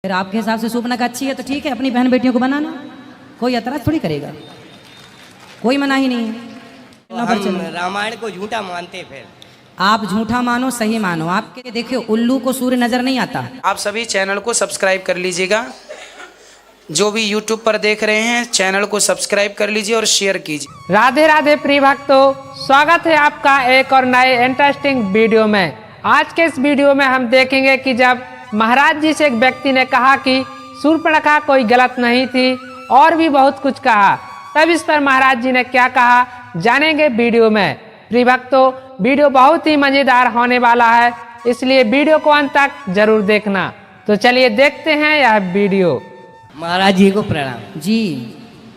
फिर आपके हिसाब से सूपनखा अच्छी है तो ठीक है, अपनी बहन बेटियों को बनाना, कोई एतराज थोड़ी करेगा, कोई मना ही नहीं है। हम रामायण को झूठा मानते, फिर आप झूठा मानो सही मानो, आपके देखिए उल्लू को सूर्य नजर नहीं आता। आप सभी चैनल को सब्सक्राइब कर लीजिएगा, जो भी YouTube पर देख रहे हैं चैनल को सब्सक्राइब कर लीजिए और शेयर कीजिए। राधे राधे प्रिय भक्तों, स्वागत है आपका एक और नए इंटरेस्टिंग वीडियो में। आज के इस वीडियो में हम देखेंगे कि जब महाराज जी से एक व्यक्ति ने कहा कि शूर्पणखा कोई गलत नहीं थी और भी बहुत कुछ कहा, तब इस पर महाराज जी ने क्या कहा जानेंगे वीडियो में। प्रिय भक्तों, वीडियो बहुत ही मजेदार होने वाला है, इसलिए वीडियो को अंत तक जरूर देखना। तो चलिए देखते हैं यह वीडियो। महाराज जी को प्रणाम जी।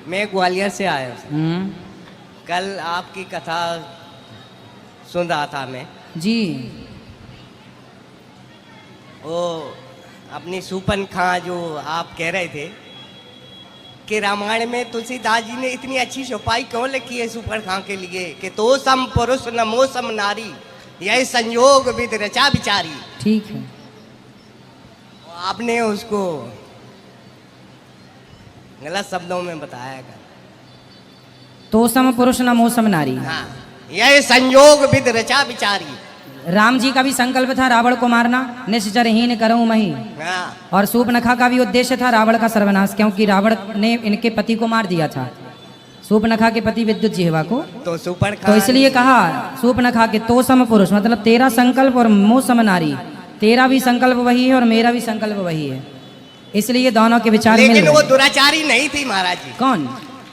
मैं ग्वालियर से आया हूँ। कल आपकी कथा सुन रहा था मैं जी। वो अपनी शूर्पणखा जो आप कह रहे थे कि रामायण में तुलसीदास जी ने इतनी अच्छी छुपाई क्यों लिखी है शूर्पणखा के लिए कि तो सम पुरुष नमो सम नारी, यही संयोग विद रचा बिचारी। ठीक है, आपने उसको गलत शब्दों में बताया। तो सम पुरुष न मोसम नारी। हाँ, यह संयोग विद रचा बिचारी। राम जी का भी संकल्प था रावण को मारना, निश्चरहीन करऊं मही। हाँ, और शूर्पणखा का भी उद्देश्य था रावण का सर्वनाश, क्योंकि रावण ने इनके पति को मार दिया था, शूर्पणखा के पति विद्युत जिह्वा को। तो शूर्पणखा तो इसलिए कहा शूर्पणखा के तो सम पुरुष, मतलब तेरा संकल्प और मोह सम नारी, तेरा भी संकल्प वही है और मेरा भी संकल्प वही है, इसलिए दोनों के विचार मिल लेकिन गए। वो दुराचारी नहीं थी महाराज जी। कौन?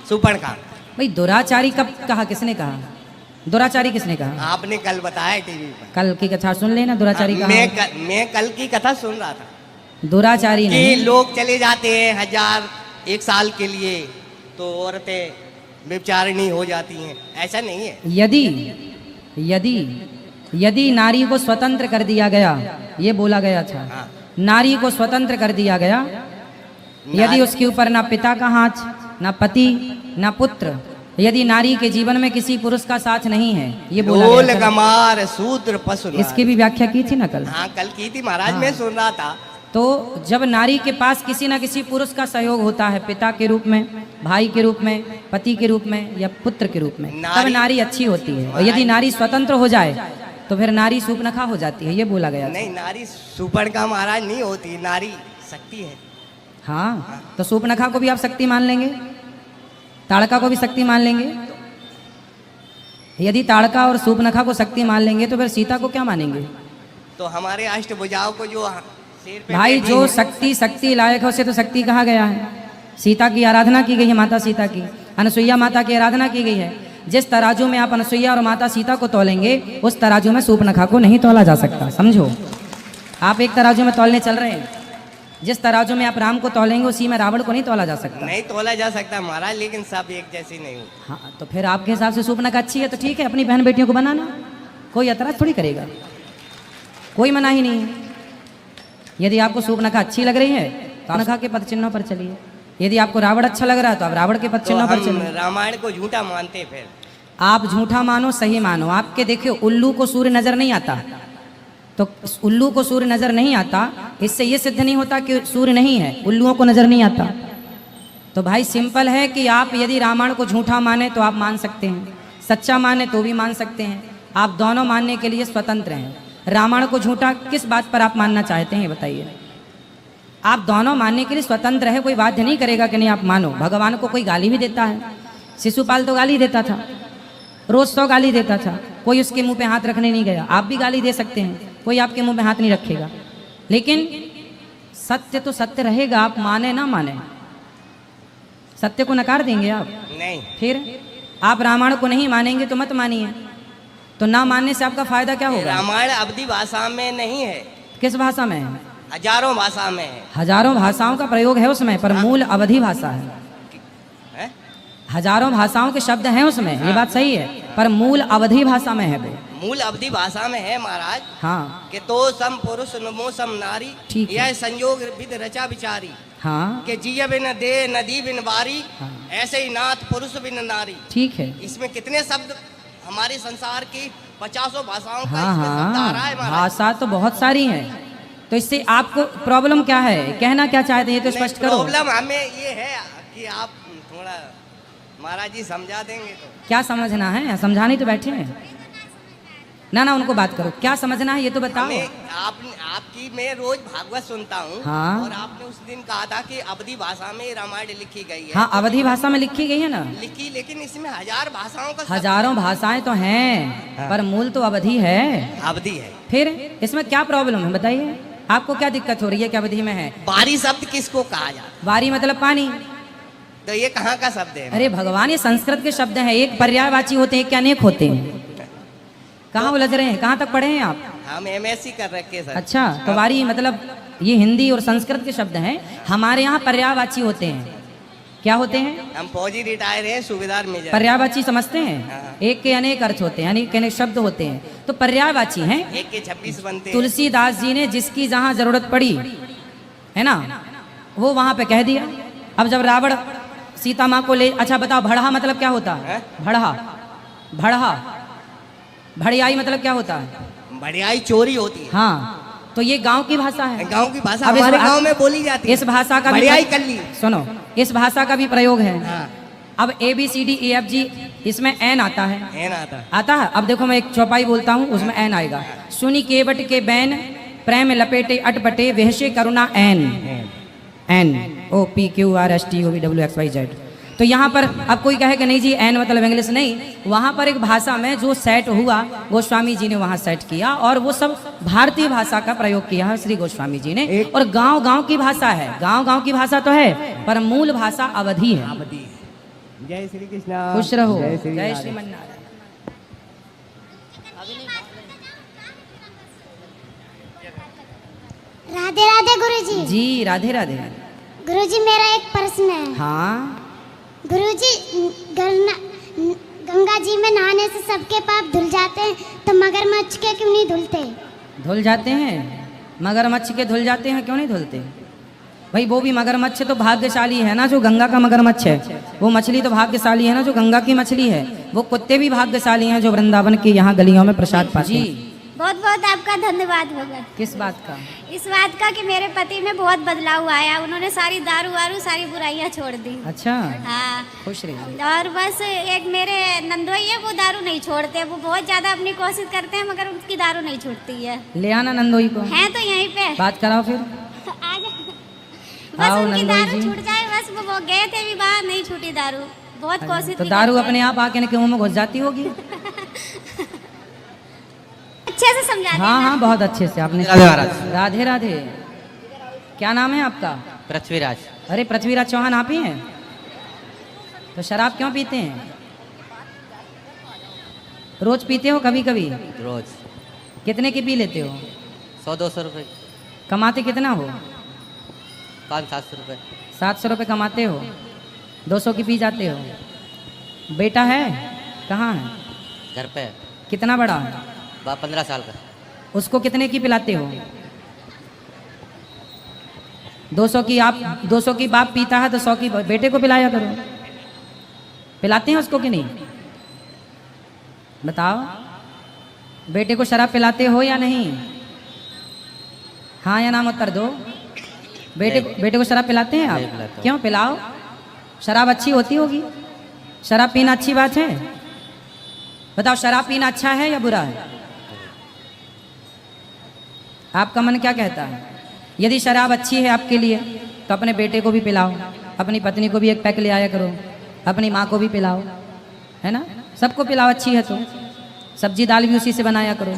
शूर्पणखा। भाई दुराचारी कब कहा, किसने कहा दुराचारी, किसने कहा? आपने कल बताया टीवी पर। कल की कथा सुन लेना, दुराचारी कहा। मैं कल की कथा सुन रहा था दुराचारी कि नहीं। लोग चले जाते हैं 1000 1 साल के लिए, तो औरतें व्यभिचारिणी हो जाती हैं, ऐसा नहीं है। यदि यदि यदि नारी को स्वतंत्र कर दिया गया, ये बोला गया था, हाँ। नारी को स्वतंत्र कर दिया गया, यदि उसके ऊपर ना पिता का हाथ, ना पति, ना पुत्र, यदि नारी के जीवन में किसी पुरुष का साथ नहीं है, ये बोला ढोल गया था। गमार सूत्र पशु नार। इसकी भी व्याख्या की थी ना कल। हाँ, कल की थी महाराज। हाँ। मैं सुन रहा था। तो जब नारी के पास किसी न किसी पुरुष का सहयोग होता है, पिता के रूप में, भाई के रूप में, पति के रूप में या पुत्र के रूप में, तब नारी अच्छी होती है। और यदि नारी स्वतंत्र हो जाए तो फिर नारी शूर्पणखा हो जाती है, ये बोला गया था। नहीं, नारी शूर्पणखा महाराज नहीं होती, नारी शक्ति है। हाँ, तो शूर्पणखा को भी आप शक्ति मान लेंगे, ताड़का को भी शक्ति मान लेंगे। यदि ताड़का और शूर्पणखा को शक्ति मान लेंगे तो फिर सीता को क्या मानेंगे? तो हमारे अष्टभुजाओं को जो सिर पे भाई बैठी जो है, शक्ति लायक है उसे तो शक्ति कहा गया है। सीता की आराधना की गई है, माता सीता की, अनसुईया माता की आराधना की गई है। जिस तराजू में आप अनसुईया और माता सीता को तोलेंगे, उस तराजू में शूर्पणखा को नहीं तोला जा सकता, समझो। आप एक तराजू में तोलने चल रहे हैं, जिस तराजू में आप राम को तोलेंगे उसी में रावण को नहीं तोला जा सकता। नहीं तोला जा सकता महाराज, लेकिन सब एक जैसी नहीं होती। हाँ, तो फिर आपके हिसाब से शूर्पणखा अच्छी है तो ठीक है, अपनी बहन बेटियों को बनाना, कोई एतराज थोड़ी करेगा, कोई मना ही नहीं है। यदि आपको शूर्पणखा अच्छी लग रही है तो शूर्पणखा के पद चिन्हों पर चलिए, यदि आपको रावण अच्छा लग रहा है तो आप रावण के पद तो चिन्हों पर हम चलिए। रामायण को झूठा मानते, फिर आप झूठा मानो सही मानो, आपके देखिए उल्लू को सूर्य नजर नहीं आता, तो उल्लू को सूर्य नजर नहीं आता, इससे ये सिद्ध नहीं होता कि सूर्य नहीं है, उल्लुओं को नजर नहीं आता। तो भाई सिंपल है कि आप यदि रामायण को झूठा माने तो आप मान सकते हैं, सच्चा माने तो भी मान सकते हैं, आप दोनों मानने के लिए स्वतंत्र हैं। रामायण को झूठा किस बात पर आप मानना चाहते हैं ये बताइए? आप दोनों मानने के लिए स्वतंत्र है, कोई बाध्य नहीं करेगा कि नहीं आप मानो। भगवान को कोई गाली भी देता है, शिशुपाल तो गाली देता था, रोज 100 गाली देता था, कोई उसके मुंह पे हाथ रखने नहीं गया। आप भी गाली दे सकते हैं, कोई आपके मुंह पे हाथ नहीं रखेगा, लेकिन सत्य तो सत्य रहेगा, आप माने ना माने, सत्य को नकार देंगे आप? नहीं। फिर आप रामायण को नहीं मानेंगे तो मत मानिए, तो ना मानने से आपका फायदा क्या होगा? रामायण अवधि भाषा में नहीं है, किस भाषा में है? हजारों भाषा में है। हजारों भाषाओं का प्रयोग है उसमें, पर मूल अवधि भाषा है। हैं? हजारों भाषाओं के शब्द हैं उसमें, ये बात सही है, पर मूल अवधि भाषा में है वो। मूल अवधि भाषा में है महाराज। हाँ कि तो सम पुरुष नमो सम नारी, ठीक है। यह संयोग विद रचा बिचारी। हाँ कि जिय बिन दे नदी बिन बारी, हाँ। ऐसे ही नाथ पुरुष बिन नारी। ठीक है। इसमें कितने शब्द हमारे संसार की 50 भाषाओं का हाँ इसमें शब्द आ रहा हाँ, है महाराज। भाषा तो बहुत सारी हैं, तो इससे आपको प्रॉब्लम क्या है, कहना क्या चाहते हैं ये तो स्पष्ट करो। प्रॉब्लम हमें ये है कि आप थोड़ा महाराज जी समझा देंगे तो। क्या समझना है, समझाने तो बैठे हैं ना, ना उनको बात करो, क्या समझना है ये तो बताओ। आपकी मैं रोज भागवत सुनता हूँ। हाँ। और आपने उस दिन कहा था कि अवधी भाषा में रामायण लिखी गई है। हाँ अवधी भाषा में लिखी गई है ना, लिखी, लेकिन इसमें 1000 भाषाओं का हजारों भाषाएं तो हैं हाँ। पर मूल तो अवधि है। अवधि है। फिर इसमें क्या प्रॉब्लम है बताइए, आपको क्या दिक्कत हो रही है कि अवधि में है। बारी शब्द किसको कहा जाता है? वारी मतलब पानी, तो ये कहाँ का शब्द है? अरे भगवान ये संस्कृत के शब्द हैं, एक पर्यायवाची होते हैं, क्या अनेक होते हैं। कहाँ उलझ रहे हैं, कहाँ तक पढ़े हैं आप? हम MSc कर रखे सर। अच्छा, तो वारी मतलब ये हिंदी और संस्कृत के शब्द हैं, हमारे यहाँ पर्यायवाची होते हैं। क्या होते हैं? हम फौजी रिटायर हैं, सूबेदार मेजर। पर्यायवाची समझते हैं, हाँ। एक के अनेक अर्थ होते हैं, अनेक के अनेक शब्द होते हैं, तो पर्यायवाची हैं। एक के 26 बनते हैं। तुलसीदास जी ने जिसकी जहां जरूरत पड़ी है ना, वो वहां पे कह दिया। अब जब रावण सीता माँ को ले, अच्छा बताओ भड़हा मतलब क्या होता है? भड़हा, भड़हा, भड़ियाई मतलब क्या होता है? बढ़ियाई चोरी होती है। हाँ, तो ये गांव की भाषा है। गांव की भाषा अब इस हमारे भा- गांव में बोली जाती है। इस भाषा का भी बढ़ियाई कर ली। सुनो, इस भाषा का भी प्रयोग है। हाँ। अब ABCDEFG इसमें एन आता है, है ना आता। आता है। अब देखो मैं एक चौपाई बोलता हूँ, उसमें एन आएगा। सुनी केवट के बैन प्रेम लपेटे अटपटे वहशे करुणा एन, एन OPQRSTUVWXYZ। तो यहाँ पर अब कोई कहे कि नहीं जी एन मतलब इंग्लिश नहीं, वहाँ पर एक भाषा में जो सेट हुआ गोस्वामी जी ने वहाँ सेट किया, और वो सब भारतीय भाषा का प्रयोग किया है श्री गोस्वामी जी ने। और गांव गांव की भाषा है, गांव गांव की भाषा तो है, पर मूल भाषा अवधि है। जय श्री कृष्ण। खुश रहो, जय श्री जय राधे। श्रीमन्नारायण। राधे राधे गुरुजी। जी राधे राधे। गुरुजी मेरा एक प्रश्न है। हाँ गुरुजी गंगा जी में नहाने से सबके पाप धुल जाते हैं, तो मगरमच्छ के क्यों नहीं धुलते? धुल जाते हैं, मगरमच्छ के धुल जाते हैं, क्यों नहीं धुलते भाई? वो भी मगरमच्छ तो भाग्यशाली है ना जो गंगा का मगरमच्छ है, वो मछली तो भाग्यशाली है ना जो गंगा की मछली है, वो कुत्ते भी भाग्यशाली हैं जो वृंदावन के यहाँ गलियों में प्रसाद पाते हैं। बहुत बहुत आपका धन्यवाद भगत। किस बात का? इस बात का कि मेरे पति में बहुत बदलाव आया, उन्होंने सारी दारू वारू सारी बुराइयां छोड़ दी। अच्छा, हाँ। खुश रहिए। और बस एक मेरे नंदोई है, वो दारू नहीं छोड़ते, वो बहुत ज्यादा अपनी कोशिश करते हैं मगर उनकी दारू नहीं छूटती है। ले आना नंदोई को, है तो यहीं पे बात कराओ फिर। आ जा। बस आओ उनकी नंदोई दारू जी। छूट जाए, बस वो गए थे भी बाहर, नहीं छूटी दारू, बहुत कोशिश तो भी दारू करते अपने आप आके के मुंह में घुस जाती होगी। हैं। अच्छे से समझा हाँ देना। हाँ बहुत अच्छे से आपने। राधे महाराज। राधे राधे। क्या नाम है आपका? पृथ्वीराज। अरे पृथ्वीराज चौहान आप ही हैं? तो शराब क्यों पीते हैं? रोज पीते हो? कभी कभी? रोज कितने की पी लेते हो? 100-200 रुपये, कमाते कितना हो? 500-700 रुपये। 700 रुपये कमाते हो, 200 की पी जाते हो। बेटा है? कहाँ है? घर पे कितना बड़ा है? 15 साल का। उसको कितने की पिलाते हो? 200 की। आप 200 की बाप पीता है तो 100 की बेटे को पिलाया करो। पिलाते हैं उसको कि नहीं? बताओ, बेटे को शराब पिलाते हो या नहीं? हाँ या नाम उत्तर दो। बेटे को शराब पिलाते हैं नहीं आप? पिलाता हूँ। क्यों? पिलाओ, शराब अच्छी होती होगी। शराब पीना अच्छी बात है? बताओ, शराब पीना अच्छा है या बुरा है? आपका मन क्या कहता है? यदि शराब अच्छी है आपके लिए तो अपने बेटे को भी पिलाओ, अपनी पत्नी को भी एक पैक ले आया करो, अपनी माँ को भी पिलाओ, है ना? सबको पिलाओ, अच्छी है तो। सब्जी दाल भी उसी से बनाया करो,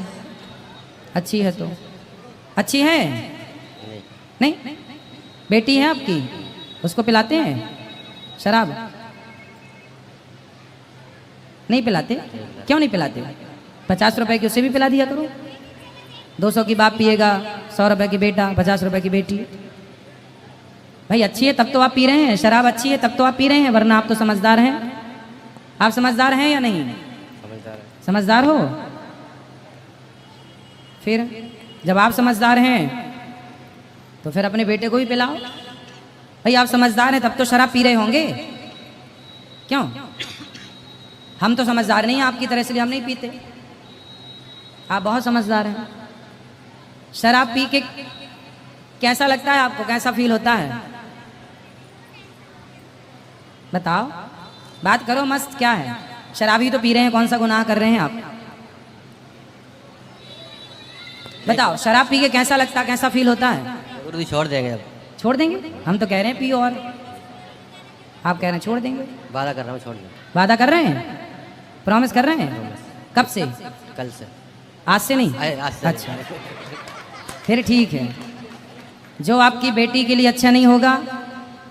अच्छी है तो। अच्छी है? नहीं? बेटी है आपकी, उसको पिलाते हैं शराब? नहीं पिलाते? क्यों नहीं पिलाते? 50 रुपए की उसे भी पिला दिया करो। 200 की बाप पिएगा, 100 रुपए की बेटा, 50 रुपए की बेटी। भाई अच्छी है तब तो आप पी रहे हैं, शराब अच्छी है तब तो आप पी रहे हैं, वरना आप तो समझदार हैं। आप समझदार हैं या नहीं? समझदार है। समझदार हो? फिर जब आप समझदार हैं तो फिर अपने बेटे को भी पिलाओ। भाई आप समझदार हैं तब तो शराब पी रहे होंगे, क्यों? हम तो समझदार नहीं हैं आपकी तरह, इसलिए हम नहीं पीते। आप बहुत समझदार हैं। शराब पी के कैसा लगता है आपको, कैसा फील होता है? बताओ, बात करो मस्त। क्या है, शराबी तो पी रहे हैं, कौन सा गुनाह कर रहे हैं आप? बताओ, शराब पी के कैसा लगता, कैसा फील होता है? उर्दू छोड़ देंगे अब। छोड़ देंगे? हम तो कह रहे हैं पियो, और आप कह रहे हैं छोड़ देंगे। वादा कर रहा हूँ छोड़ देंगे। वादा कर रहे हैं, प्रॉमिस कर रहे हैं? कब से? कल से। आज से नहीं? आज से। अच्छा, फिर ठीक है। जो आपकी बेटी के लिए अच्छा नहीं होगा,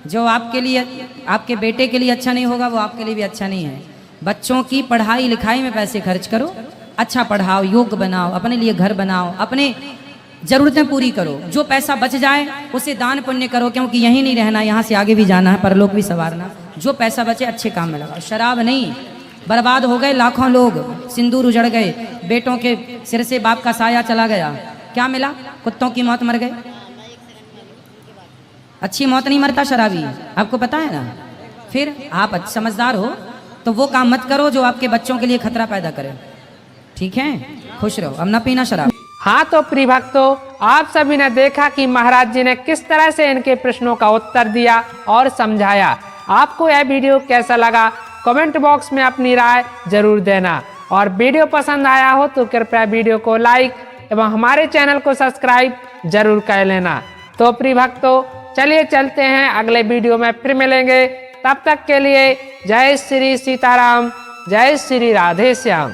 जो आपके लिए, आपके बेटे के लिए अच्छा नहीं होगा, वो आपके लिए भी अच्छा नहीं है। बच्चों की पढ़ाई लिखाई में पैसे खर्च करो, अच्छा पढ़ाओ, योग्य बनाओ, अपने लिए घर बनाओ, अपने जरूरतें पूरी करो। जो पैसा बच जाए उसे दान पुण्य करो, क्योंकि यहीं नहीं रहना, यहाँ से आगे भी जाना है, परलोक भी संवारना। जो पैसा बचे अच्छे काम में लगाओ, शराब नहीं। बर्बाद हो गए लाखों लोग, सिंदूर उजड़ गए, बेटों के सिर से बाप का साया चला गया। क्या मिला? कुत्तों की मौत मर गए। अच्छी मौत नहीं मरता शराबी, आपको पता है ना। फिर आप समझदार हो तो वो काम मत करो जो आपके बच्चों के लिए खतरा पैदा करे। ठीक है, खुश रहो, अब ना पीना शराब। हाँ तो प्रिय भक्तों, आप सभी ने देखा कि महाराज जी ने किस तरह से इनके प्रश्नों का उत्तर दिया और समझाया। आपको यह वीडियो कैसा लगा कमेंट बॉक्स में अपनी राय जरूर देना, और वीडियो पसंद आया हो तो कृपया वीडियो को लाइक एवं हमारे चैनल को सब्सक्राइब जरूर कर लेना। तो प्रिय भक्तों, चलिए चलते हैं, अगले वीडियो में फिर मिलेंगे। तब तक के लिए जय श्री सीताराम, जय श्री राधे श्याम।